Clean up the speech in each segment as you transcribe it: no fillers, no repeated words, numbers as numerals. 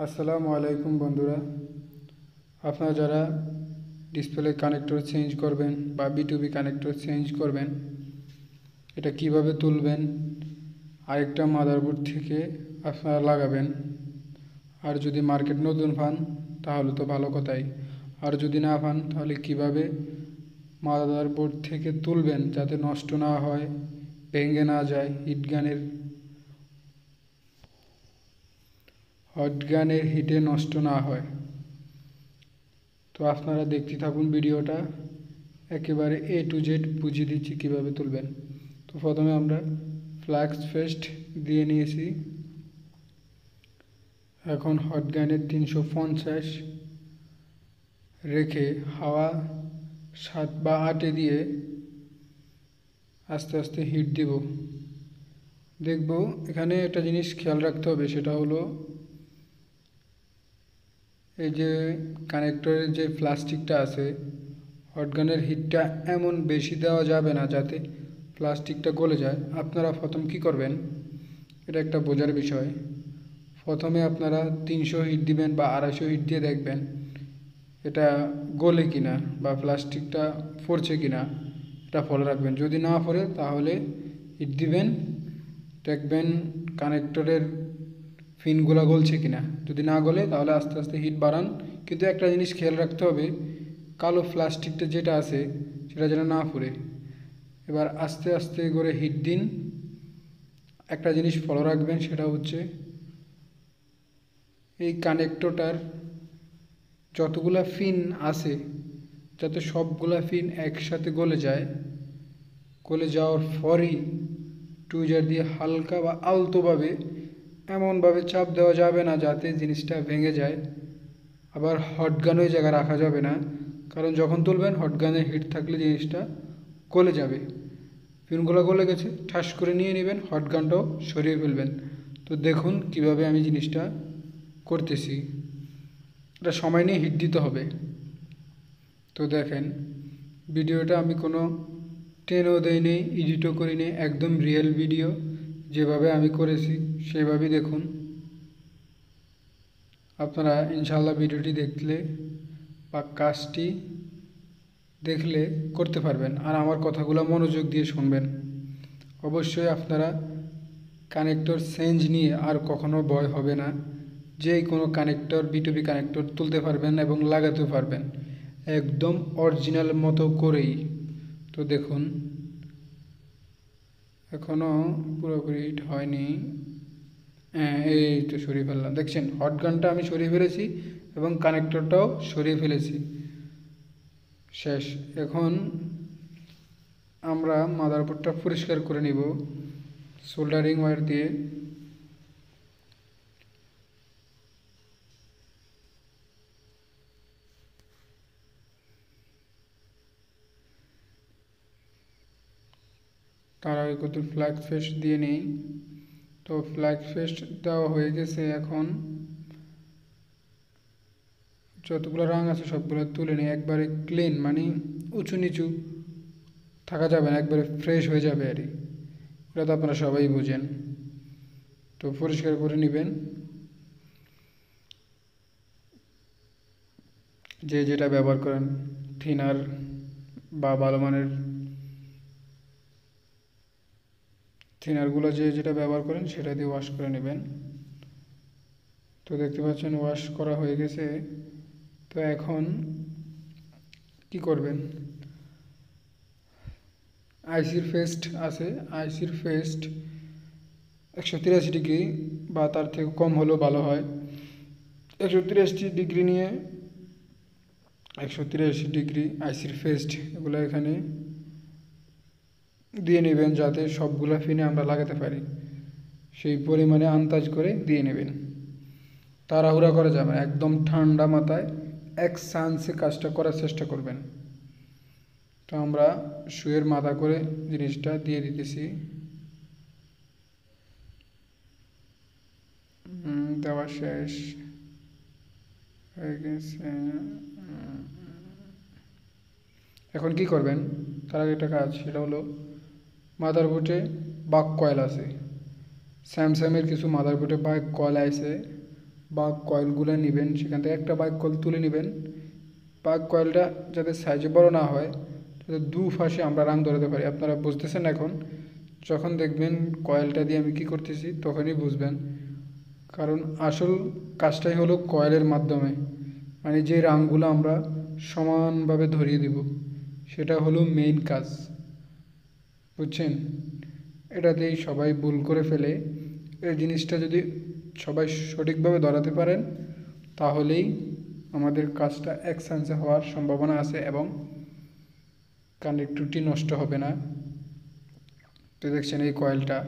আসসালামু আলাইকুম বন্ধুরা, আপনারা যারা ডিসপ্লে কানেক্টর চেঞ্জ করবেন বা বিটুবি কানেক্টর চেঞ্জ করবেন, এটা কিভাবে তুলবেন আরেকটা মাদারবোর্ড থেকে আপনারা লাগাবেন। আর যদি মার্কেট নতুন পান তাহলে তো ভালো কথাই, আর যদি না পান তাহলে কিভাবে মাদারবোর্ড থেকে তুলবেন যাতে নষ্ট না হয়, ভেঙে না যায়, হটগানের হিটে নষ্ট না হয়। তো আপনারা দেখতে থাকুন ভিডিওটা, একেবারে A to Z বুঝিয়ে দিচ্ছি কীভাবে তুলবেন। তো প্রথমে আমরা ফ্ল্যাক্স পেস্ট দিয়ে নিয়েছি। এখন হটগানের 350 রেখে হাওয়া 7 বা 8 দিয়ে আস্তে আস্তে হিট দিব। দেখব এখানে একটা জিনিস খেয়াল রাখতে হবে, সেটা হলো এই যে কানেক্টরের যে প্লাস্টিকটা আছে, হটগানের হিটটা এমন বেশি দেওয়া যাবে না যাতে প্লাস্টিকটা গলে যায়। আপনারা প্রথম কি করবেন, এটা একটা বোঝার বিষয়। প্রথমে আপনারা 300 হিট দিবেন বা 250 হিট দিয়ে দেখবেন এটা গলে কিনা বা প্লাস্টিকটা পড়ছে কিনা, এটা ফলো রাখবেন। যদি না পড়ে তাহলে হিট দিবেন, দেখবেন কানেক্টরের পিনগুলো গলছে কিনা। যদি না গলে তাহলে আস্তে আস্তে হিট বাড়ান। কিন্তু একটা জিনিস খেয়াল রাখতে হবে, কালো প্লাস্টিকটা যেটা আছে সেটা যেন না পড়ে। এবার আস্তে আস্তে করে হিট দিন। একটা জিনিস ফলো রাখবেন, সেটা হচ্ছে এই কানেক্টরটার যতগুলা পিন আছে যাতে সবগুলা পিন একসাথে গলে যায়। গলে যাওয়ার পরই টুইজার দিয়ে হালকা বা আলতোভাবে, এমনভাবে চাপ দেওয়া যাবে না যাতে জিনিসটা ভেঙে যায়। আবার হটগান ওই জায়গায় রাখা যাবে না, কারণ যখন তুলবেন হটগানের হিট থাকলে জিনিসটা গলে যাবে। পিনগুলো গলে গেছে, ঠাস করে নিয়ে নেবেন, হটগানটাও সরিয়ে ফেলবেন। তো দেখুন কিভাবে আমি জিনিসটা করতেছি। এটা সময় নিয়ে হিট দিতে হবে। তো দেখেন ভিডিওটা আমি কোনো টেনও দেইনি, এডিটও করিনি, একদম রিয়েল ভিডিও। যেভাবে আমি করেছি সেভাবেই দেখুন। আপনারা ইনশাআল্লাহ ভিডিওটি দেখলে বা কাজটি দেখলে করতে পারবেন। আর আমার কথাগুলো মনোযোগ দিয়ে শুনবেন। অবশ্যই আপনারা কানেক্টর চেঞ্জ নিয়ে আর কখনো ভয় হবে না। যে কোনো কানেক্টর বিটুবি কানেক্টর তুলতে পারবেন এবং লাগাতেও পারবেন একদম অরিজিনাল মতো করেই। তো দেখুন এখনও পুরোপুরি হিট হয়নি। হ্যাঁ, এই তো সরিয়ে ফেললাম। দেখছেন হটগানটা আমি সরিয়ে ফেলেছি এবং কানেক্টরটাও সরিয়ে ফেলেছি। শেষ। এখন আমরা মাদারবোর্ডটা পরিষ্কার করে নিব সোল্ডারিং ওয়্যার দিয়ে। তার আগে কত ফ্ল্যাক্স পেস্ট দিয়ে নেই। তো ফ্ল্যাক্স পেস্ট দেওয়া হয়ে গেছে। এখন যতগুলো রঙ আছে সবগুলো তুলে নিই, একবারে ক্লিন, মানে উঁচু নিচু থাকা যাবে না, একবারে ফ্রেশ হয়ে যাবে আর কি। এটা তো আপনারা সবাই বুঝেন। তো পরিষ্কার করে নেবেন, যে যেটা ব্যবহার করেন, থিনার বা ভালো মানের থিনারগুলো যে যেটা ব্যবহার করেন সেটা দিয়ে ওয়াশ করে নেবেন। তো দেখতে পাচ্ছেন ওয়াশ করা হয়ে গেছে। তো এখন কি করবেন, আইসির পেস্ট আছে, আইসির পেস্ট 183 ডিগ্রি বা তার থেকে কম হলেও ভালো হয়। 183 ডিগ্রি নিয়ে 183 ডিগ্রি আইসির পেস্ট এগুলো এখানে দিয়ে নেবেন যাতে সবগুলা পিনে আমরা লাগাতে পারি। সেই পরিমাণে আন্দাজ করে দিয়ে নেবেন, তাড়াহুড়া করা যাবে না, একদম ঠান্ডা মাথায় এক চান্সে কাজটা করার চেষ্টা করবেন। তো আমরা শুয়ের মাথা করে জিনিসটা দিয়ে দিতেছি। দেওয়া শেষ হয়ে গেছে। এখন কি করবেন, তার আগে একটা কাজ, সেটা হলো মাদারবোর্ডে বাক কয়েল আছে, স্যামসাংয়ের কিছু মাদারবোর্ডে বাক কয়েল আছে, বাঁক কয়েলগুলো নেবেন, সেখান থেকে একটা বাঁক কয়েল তুলে নেবেন। বাঁক কয়েলটা যাতে সাইজে বড় না হয়, যাতে দুপাশে আমরা রাং ধরাতে পারি। আপনারা বুঝতেছেন এখন? যখন দেখবেন কয়েলটা দিয়ে আমি কি করতেছি তখনই বুঝবেন, কারণ আসল কাজটাই হলো কয়েলের মাধ্যমে, মানে যে রাংগুলো আমরা সমানভাবে ধরিয়ে দিব, সেটা হলো মেইন কাজ, বুঝছেন? এটাতেই সবাই ভুল করে ফেলে। এই জিনিসটা যদি সবাই সঠিকভাবে ধরাতে পারেন, তাহলেই আমাদের কাজটা এক চান্সে হওয়ার সম্ভাবনা আছে এবং কানেক্টরটি নষ্ট হবে না। তো দেখছেন এই কয়েলটা,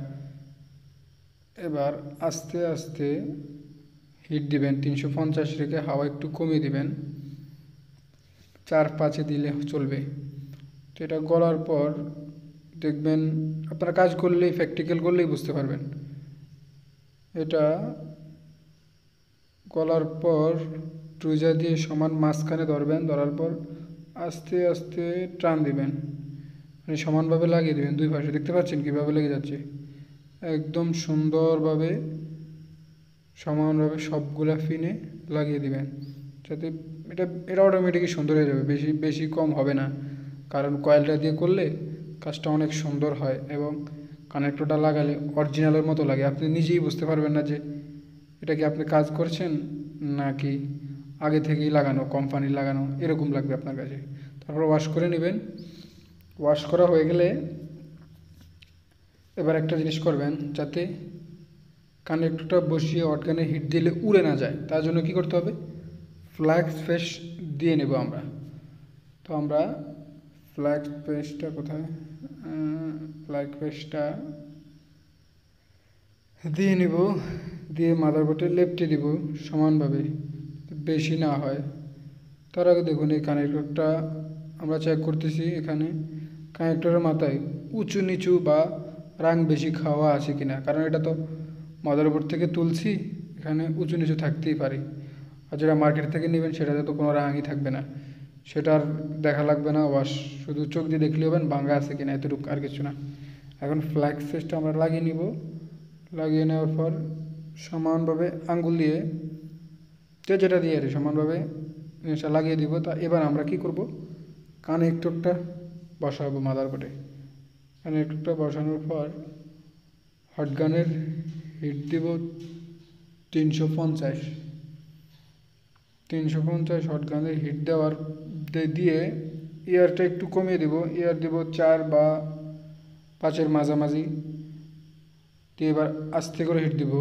এবার আস্তে আস্তে হিট দিবেন, 350 রেখে হাওয়া একটু কমিয়ে দিবেন, 4-5-এ দিলে চলবে। তো এটা গলার পর দেখবেন, আপনারা কাজ করলেই প্র্যাকটিক্যাল করলেই বুঝতে পারবেন। এটা গলার পর ট্রুজার দিয়ে সমান মাঝখানে ধরবেন, ধরার পর আস্তে আস্তে টান দিবেন, মানে সমানভাবে লাগিয়ে দেবেন দুই পাশে। দেখতে পাচ্ছেন কীভাবে লেগে যাচ্ছে? একদম সুন্দরভাবে সমানভাবে সবগুলা ফিনে লাগিয়ে দিবেন, যাতে এটা অটোমেটিকই সুন্দর হয়ে যাবে, বেশি বেশি কম হবে না। কারণ কয়েলটা দিয়ে করলে কাজটা অনেক সুন্দর হয় এবং কানেক্টরটা লাগালে অরিজিনালের মতো লাগে। আপনি নিজেই বুঝতে পারবেন না যে এটা কি আপনি কাজ করছেন নাকি আগে থেকেই লাগানো, কোম্পানির লাগানো, এরকম লাগবে আপনার কাছে। তারপর ওয়াশ করে নেবেন। ওয়াশ করা হয়ে গেলে এবার একটা জিনিস করবেন, যাতে কানেক্টরটা বসিয়ে অটগানে হিট দিলে উড়ে না যায়, তার জন্য কি করতে হবে? ফ্ল্যাক্স পেস্ট দিয়ে নেব আমরা। তো আমরা ফ্ল্যাক্স পেস্টটা কোথায়, ফ্ল্যাক্স পেস্টটা দিয়ে নেব, দিয়ে মাদারবোর্ডে লেপটে দিব সমানভাবে, বেশি না হয়। তার আগে দেখুন এই কানেক্টরটা আমরা চেক করতেছি, এখানে কানেক্টরের মাথায় উঁচু নিচু বা রাং বেশি খাওয়া আছে কিনা, কারণ এটা তো মাদারবোর্ড থেকে তুলছি, এখানে উঁচু নিচু থাকতেই পারে। আর যেটা মার্কেট থেকে নেবেন সেটাতে তো কোনো রাঙই থাকবে না, সেটা আর দেখা লাগবে না, ওয়াশ শুধু চোখ দিয়ে দেখলে হবেন ভাঙা আছে কিনা, এতটুকু, আর কিছু না। এখন ফ্ল্যাক্স পেস্টটা আমরা লাগিয়ে নিব। লাগিয়ে নেওয়ার পর সমানভাবে আঙ্গুল দিয়ে, যেটা দিয়ে আর সমানভাবে জিনিসটা লাগিয়ে দিব। তা এবার আমরা কি করব? কানেক্টরটা বসাবো মাদারবোর্ডে। কানেক্টরটা বসানোর পর হটগানের হিট দিব 350 হটগানের হিট দেওয়ার দিয়ে এয়ারটা একটু কমিয়ে দিব, এয়ার দিব 4 বা 5-এর মাঝামাঝি দিয়ে এবার আস্তে করে হিট দিব।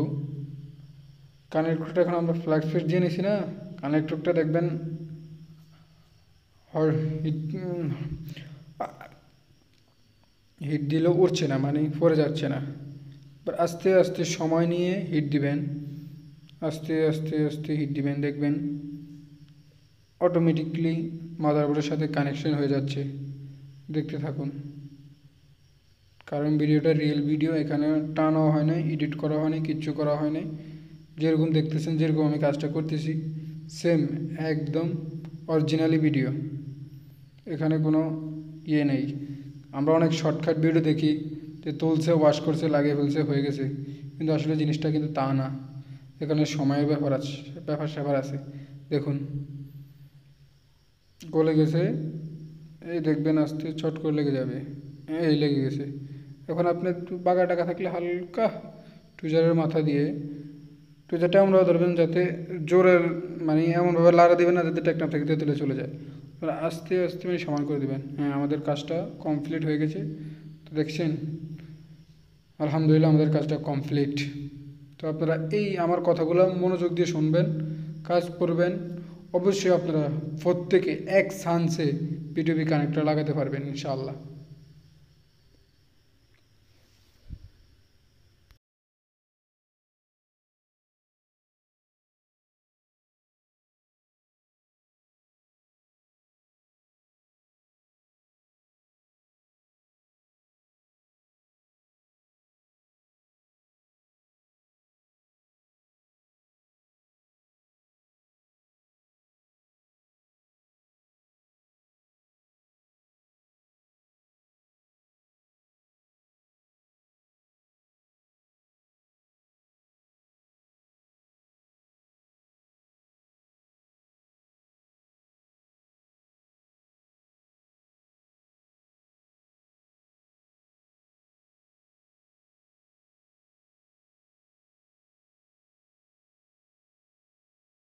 কানেক্টরটা এখন আমরা ফ্ল্যাক্স পেস্ট দিয়ে নিছি না, কানেক্টরটা দেখবেন হিট দিলেও উঠছে না, মানে পড়ে যাচ্ছে না। এবার আস্তে আস্তে সময় নিয়ে হিট দিবেন, আস্তে আস্তে আস্তে হিট দিবেন, দেখবেন অটোমেটিকলি মাদারবোর্ডের সাথে কানেকশন হয়ে যাচ্ছে। দেখতে থাকুন, কারণ ভিডিওটা রিয়েল ভিডিও, এখানে টানাও হয় না, এডিট করা হয় না, কিচ্ছু করা হয় না। যেরকম দেখতেছেন, যেরকম আমি কাজটা করতেছি সেম একদম অরিজিনালি ভিডিও, এখানে কোনো ইয়ে নেই। আমরা অনেক শর্টকাট ভিডিও দেখি যে তুলছে, ওয়াশ করছে, লাগিয়ে ফেলছে, হয়ে গেছে, কিন্তু আসলে জিনিসটা কিন্তু তা না, এখানে সময়ের ব্যাপার স্যাপার আছে। দেখুন গলে গেছে, এই দেখবেন আস্তে চট করে লেগে যাবে, এই লেগে গেছে। এখন আপনি একটু বাঁকা টাকা থাকলে হালকা টুজারের মাথা দিয়ে টুজারটা এমনভাবে ধরবেন যাতে জোরের, মানে এমনভাবে লাড়া দেবেন না যাতে টেকনাফ থেকে তেঁতুলে চলে যায়, আস্তে আস্তে মানে সমান করে দেবেন। হ্যাঁ, আমাদের কাজটা কমপ্লিট হয়ে গেছে। তো দেখছেন, আলহামদুলিল্লাহ আমাদের কাজটা কমপ্লিট। তো আপনারা এই আমার কথাগুলো মনোযোগ দিয়ে শুনবেন, কাজ করবেন, অবশ্যই আপনারা প্রত্যেকে এক চান্সে পিটুপি কানেক্টর লাগাতে পারবেন ইনশাআল্লাহ।